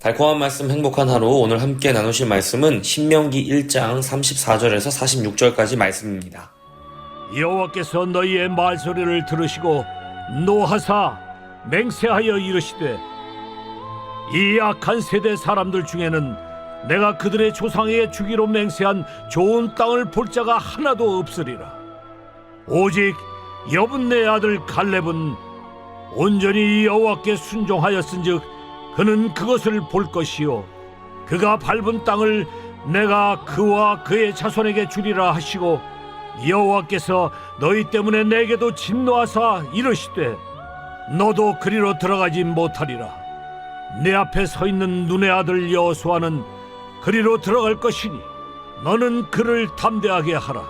달콤한 말씀 행복한 하루. 오늘 함께 나누실 말씀은 신명기 1장 34절에서 46절까지 말씀입니다. 여호와께서 너희의 말소리를 들으시고 노하사 맹세하여 이르시되 이 악한 세대 사람들 중에는 내가 그들의 조상에게 주기로 맹세한 좋은 땅을 볼 자가 하나도 없으리라. 오직 여분네 아들 갈렙은 온전히 여호와께 순종하였은즉 그는 그것을 볼 것이요 그가 밟은 땅을 내가 그와 그의 자손에게 주리라 하시고 여호와께서 너희 때문에 내게도 진노하사 이르시되 너도 그리로 들어가지 못하리라. 내 앞에 서 있는 눈의 아들 여호수아는 그리로 들어갈 것이니 너는 그를 담대하게 하라.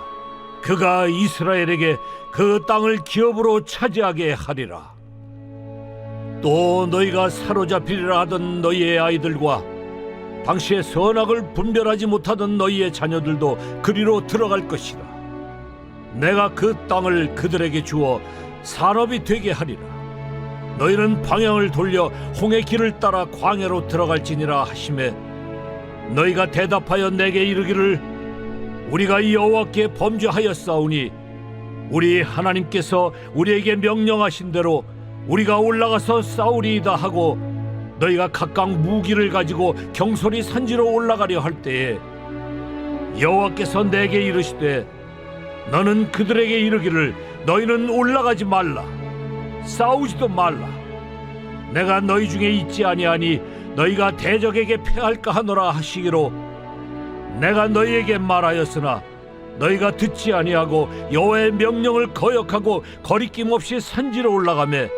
그가 이스라엘에게 그 땅을 기업으로 차지하게 하리라. 또 너희가 사로잡히리라 하던 너희의 아이들과 당시에 선악을 분별하지 못하던 너희의 자녀들도 그리로 들어갈 것이라. 내가 그 땅을 그들에게 주어 산업이 되게 하리라. 너희는 방향을 돌려 홍해 길을 따라 광야로 들어갈지니라 하시매 너희가 대답하여 내게 이르기를 우리가 여호와께 범죄하였사오니 우리 하나님께서 우리에게 명령하신 대로 우리가 올라가서 싸우리이다 하고 너희가 각각 무기를 가지고 경솔히 산지로 올라가려 할 때에 여호와께서 내게 이르시되 너는 그들에게 이르기를 너희는 올라가지 말라 싸우지도 말라. 내가 너희 중에 있지 아니하니 너희가 대적에게 패할까 하노라 하시기로 내가 너희에게 말하였으나 너희가 듣지 아니하고 여호와의 명령을 거역하고 거리낌 없이 산지로 올라가매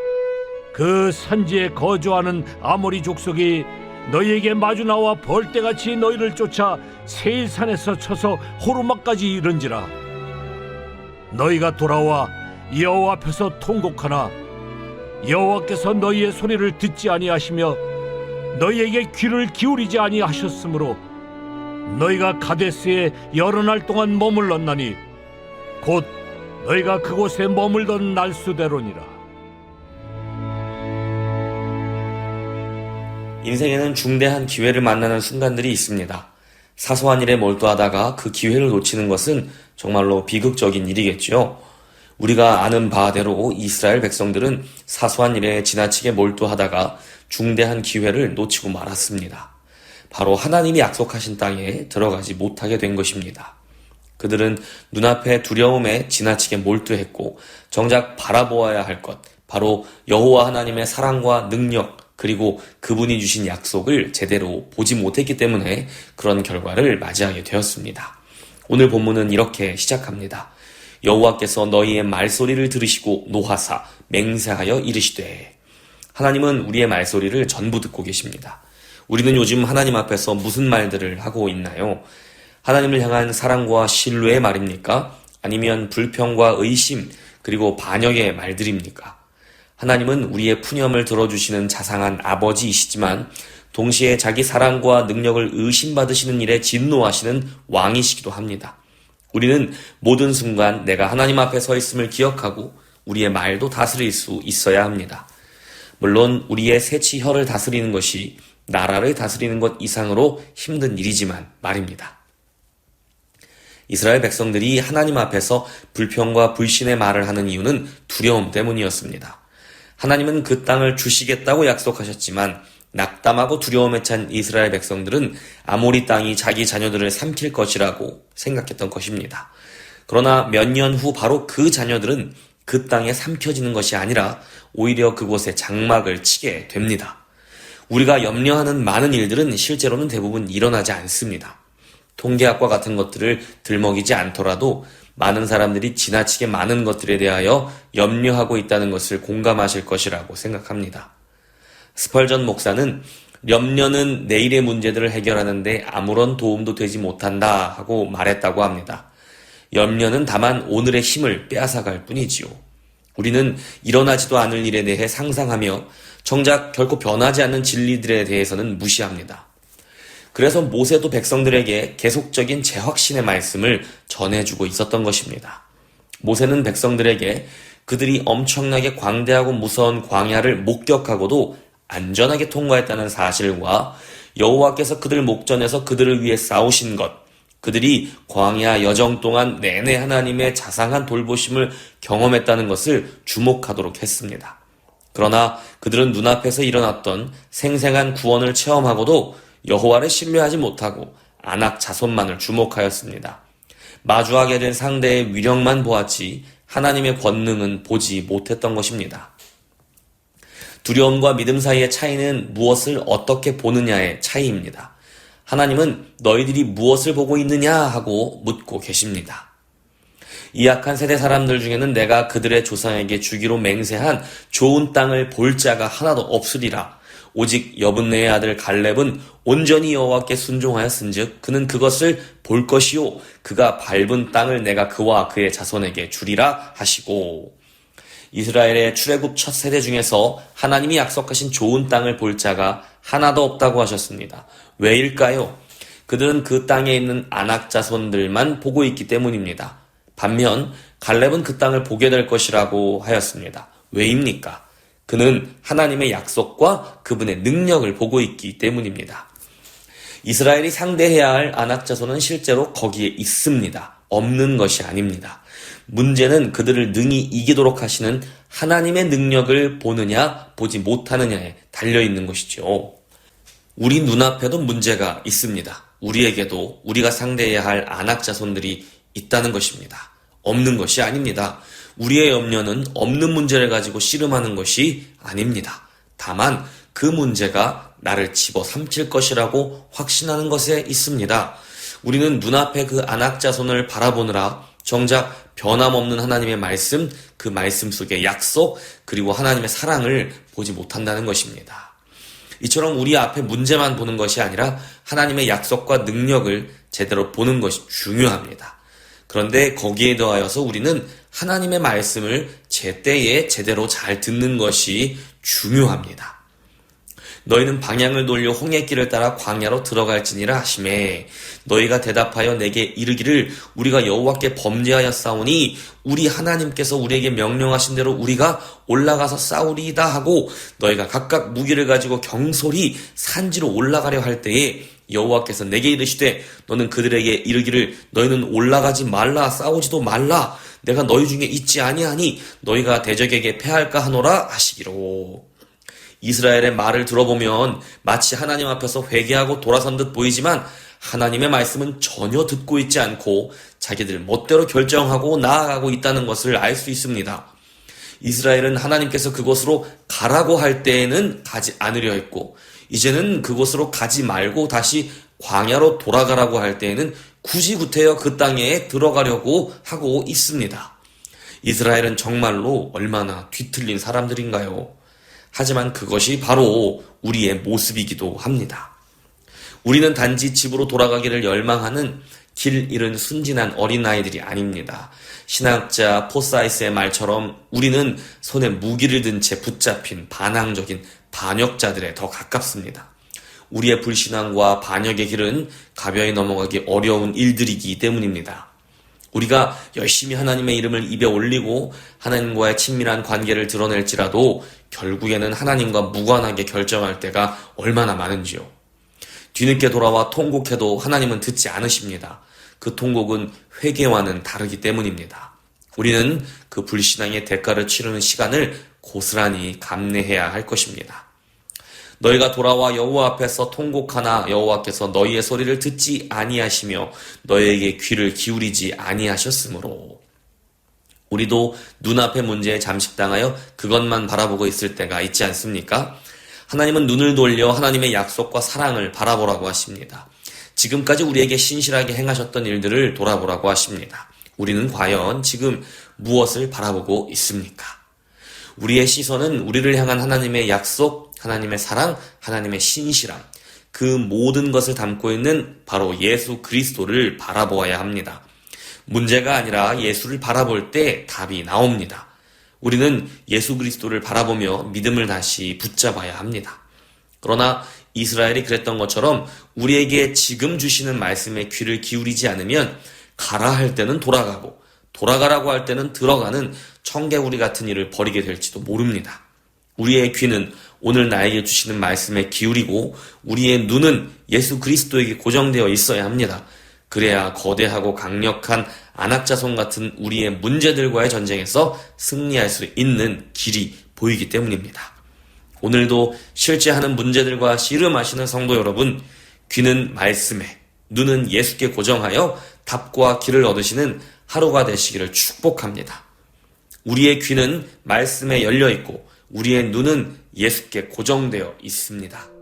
그 산지에 거주하는 아모리 족속이 너희에게 마주 나와 벌떼같이 너희를 쫓아 세일산에서 쳐서 호르마까지 이른지라. 너희가 돌아와 여호와 앞에서 통곡하나 여호와께서 너희의 소리를 듣지 아니하시며 너희에게 귀를 기울이지 아니하셨으므로 너희가 가데스에 여러 날 동안 머물렀나니 곧 너희가 그곳에 머물던 날수대로니라. 인생에는 중대한 기회를 만나는 순간들이 있습니다. 사소한 일에 몰두하다가 그 기회를 놓치는 것은 정말로 비극적인 일이겠죠. 우리가 아는 바대로 이스라엘 백성들은 사소한 일에 지나치게 몰두하다가 중대한 기회를 놓치고 말았습니다. 바로 하나님이 약속하신 땅에 들어가지 못하게 된 것입니다. 그들은 눈앞의 두려움에 지나치게 몰두했고 정작 바라보아야 할 것, 바로 여호와 하나님의 사랑과 능력, 그리고 그분이 주신 약속을 제대로 보지 못했기 때문에 그런 결과를 맞이하게 되었습니다. 오늘 본문은 이렇게 시작합니다. 여호와께서 너희의 말소리를 들으시고 노하사 맹세하여 이르시되. 하나님은 우리의 말소리를 전부 듣고 계십니다. 우리는 요즘 하나님 앞에서 무슨 말들을 하고 있나요? 하나님을 향한 사랑과 신뢰의 말입니까? 아니면 불평과 의심 그리고 반역의 말들입니까? 하나님은 우리의 푸념을 들어주시는 자상한 아버지이시지만 동시에 자기 사랑과 능력을 의심받으시는 일에 진노하시는 왕이시기도 합니다. 우리는 모든 순간 내가 하나님 앞에 서 있음을 기억하고 우리의 말도 다스릴 수 있어야 합니다. 물론 우리의 새치 혀를 다스리는 것이 나라를 다스리는 것 이상으로 힘든 일이지만 말입니다. 이스라엘 백성들이 하나님 앞에서 불평과 불신의 말을 하는 이유는 두려움 때문이었습니다. 하나님은 그 땅을 주시겠다고 약속하셨지만 낙담하고 두려움에 찬 이스라엘 백성들은 아모리 땅이 자기 자녀들을 삼킬 것이라고 생각했던 것입니다. 그러나 몇 년 후 바로 그 자녀들은 그 땅에 삼켜지는 것이 아니라 오히려 그곳에 장막을 치게 됩니다. 우리가 염려하는 많은 일들은 실제로는 대부분 일어나지 않습니다. 통계학과 같은 것들을 들먹이지 않더라도 많은 사람들이 지나치게 많은 것들에 대하여 염려하고 있다는 것을 공감하실 것이라고 생각합니다. 스펄전 목사는 염려는 내일의 문제들을 해결하는데 아무런 도움도 되지 못한다 하고 말했다고 합니다. 염려는 다만 오늘의 힘을 빼앗아갈 뿐이지요. 우리는 일어나지도 않을 일에 대해 상상하며 정작 결코 변하지 않는 진리들에 대해서는 무시합니다. 그래서 모세도 백성들에게 계속적인 재확신의 말씀을 전해주고 있었던 것입니다. 모세는 백성들에게 그들이 엄청나게 광대하고 무서운 광야를 목격하고도 안전하게 통과했다는 사실과 여호와께서 그들 목전에서 그들을 위해 싸우신 것, 그들이 광야 여정 동안 내내 하나님의 자상한 돌보심을 경험했다는 것을 주목하도록 했습니다. 그러나 그들은 눈앞에서 일어났던 생생한 구원을 체험하고도 여호와를 신뢰하지 못하고 아낙 자손만을 주목하였습니다. 마주하게 된 상대의 위력만 보았지 하나님의 권능은 보지 못했던 것입니다. 두려움과 믿음 사이의 차이는 무엇을 어떻게 보느냐의 차이입니다. 하나님은 너희들이 무엇을 보고 있느냐 하고 묻고 계십니다. 이 악한 세대 사람들 중에는 내가 그들의 조상에게 주기로 맹세한 좋은 땅을 볼 자가 하나도 없으리라. 오직 여분네의 아들 갈렙은 온전히 여호와께 순종하였은즉 그는 그것을 볼 것이요 그가 밟은 땅을 내가 그와 그의 자손에게 주리라 하시고, 이스라엘의 출애굽 첫 세대 중에서 하나님이 약속하신 좋은 땅을 볼 자가 하나도 없다고 하셨습니다. 왜일까요? 그들은 그 땅에 있는 아낙 자손들만 보고 있기 때문입니다. 반면 갈렙은 그 땅을 보게 될 것이라고 하였습니다. 왜입니까? 그는 하나님의 약속과 그분의 능력을 보고 있기 때문입니다. 이스라엘이 상대해야 할 아낙 자손은 실제로 거기에 있습니다. 없는 것이 아닙니다. 문제는 그들을 능히 이기도록 하시는 하나님의 능력을 보느냐 보지 못하느냐에 달려있는 것이죠. 우리 눈앞에도 문제가 있습니다. 우리에게도 우리가 상대해야 할 아낙 자손들이 있다는 것입니다. 없는 것이 아닙니다. 우리의 염려는 없는 문제를 가지고 씨름하는 것이 아닙니다. 다만 그 문제가 나를 집어삼킬 것이라고 확신하는 것에 있습니다. 우리는 눈앞에 그 아낙 자손을 바라보느라 정작 변함없는 하나님의 말씀, 그 말씀 속의 약속, 그리고 하나님의 사랑을 보지 못한다는 것입니다. 이처럼 우리 앞에 문제만 보는 것이 아니라 하나님의 약속과 능력을 제대로 보는 것이 중요합니다. 그런데 거기에 더하여서 우리는 하나님의 말씀을 제때에 제대로 잘 듣는 것이 중요합니다. 너희는 방향을 돌려 홍해길을 따라 광야로 들어갈지니라 하시매, 너희가 대답하여 내게 이르기를 우리가 여호와께 범죄하였사오니 우리 하나님께서 우리에게 명령하신 대로 우리가 올라가서 싸우리이다 하고, 너희가 각각 무기를 가지고 경솔히 산지로 올라가려 할 때에 여호와께서 내게 이르시되 너는 그들에게 이르기를 너희는 올라가지 말라, 싸우지도 말라, 내가 너희 중에 있지 아니하니 너희가 대적에게 패할까 하노라 하시기로. 이스라엘의 말을 들어보면 마치 하나님 앞에서 회개하고 돌아선 듯 보이지만 하나님의 말씀은 전혀 듣고 있지 않고 자기들 멋대로 결정하고 나아가고 있다는 것을 알 수 있습니다. 이스라엘은 하나님께서 그곳으로 가라고 할 때에는 가지 않으려 했고, 이제는 그곳으로 가지 말고 다시 광야로 돌아가라고 할 때에는 굳이 구태여 그 땅에 들어가려고 하고 있습니다. 이스라엘은 정말로 얼마나 뒤틀린 사람들인가요? 하지만 그것이 바로 우리의 모습이기도 합니다. 우리는 단지 집으로 돌아가기를 열망하는 길 잃은 순진한 어린아이들이 아닙니다. 신학자 포사이스의 말처럼 우리는 손에 무기를 든 채 붙잡힌 반항적인 반역자들에 더 가깝습니다. 우리의 불신앙과 반역의 길은 가벼이 넘어가기 어려운 일들이기 때문입니다. 우리가 열심히 하나님의 이름을 입에 올리고 하나님과의 친밀한 관계를 드러낼지라도 결국에는 하나님과 무관하게 결정할 때가 얼마나 많은지요. 뒤늦게 돌아와 통곡해도 하나님은 듣지 않으십니다. 그 통곡은 회개와는 다르기 때문입니다. 우리는 그 불신앙의 대가를 치르는 시간을 고스란히 감내해야 할 것입니다. 너희가 돌아와 여호와 앞에서 통곡하나 여호와께서 너희의 소리를 듣지 아니하시며 너희에게 귀를 기울이지 아니하셨으므로. 우리도 눈앞의 문제에 잠식당하여 그것만 바라보고 있을 때가 있지 않습니까? 하나님은 눈을 돌려 하나님의 약속과 사랑을 바라보라고 하십니다. 지금까지 우리에게 신실하게 행하셨던 일들을 돌아보라고 하십니다. 우리는 과연 지금 무엇을 바라보고 있습니까? 우리의 시선은 우리를 향한 하나님의 약속, 하나님의 사랑, 하나님의 신실함, 그 모든 것을 담고 있는 바로 예수 그리스도를 바라보아야 합니다. 문제가 아니라 예수를 바라볼 때 답이 나옵니다. 우리는 예수 그리스도를 바라보며 믿음을 다시 붙잡아야 합니다. 그러나 이스라엘이 그랬던 것처럼 우리에게 지금 주시는 말씀에 귀를 기울이지 않으면 가라 할 때는 돌아가고 돌아가라고 할 때는 들어가는 청개구리 같은 일을 벌이게 될지도 모릅니다. 우리의 귀는 오늘 나에게 주시는 말씀에 기울이고 우리의 눈은 예수 그리스도에게 고정되어 있어야 합니다. 그래야 거대하고 강력한 안악자손 같은 우리의 문제들과의 전쟁에서 승리할 수 있는 길이 보이기 때문입니다. 오늘도 실제 하는 문제들과 씨름하시는 성도 여러분, 귀는 말씀에, 눈은 예수께 고정하여 답과 길을 얻으시는 하루가 되시기를 축복합니다. 우리의 귀는 말씀에 열려 있고 우리의 눈은 예수께 고정되어 있습니다.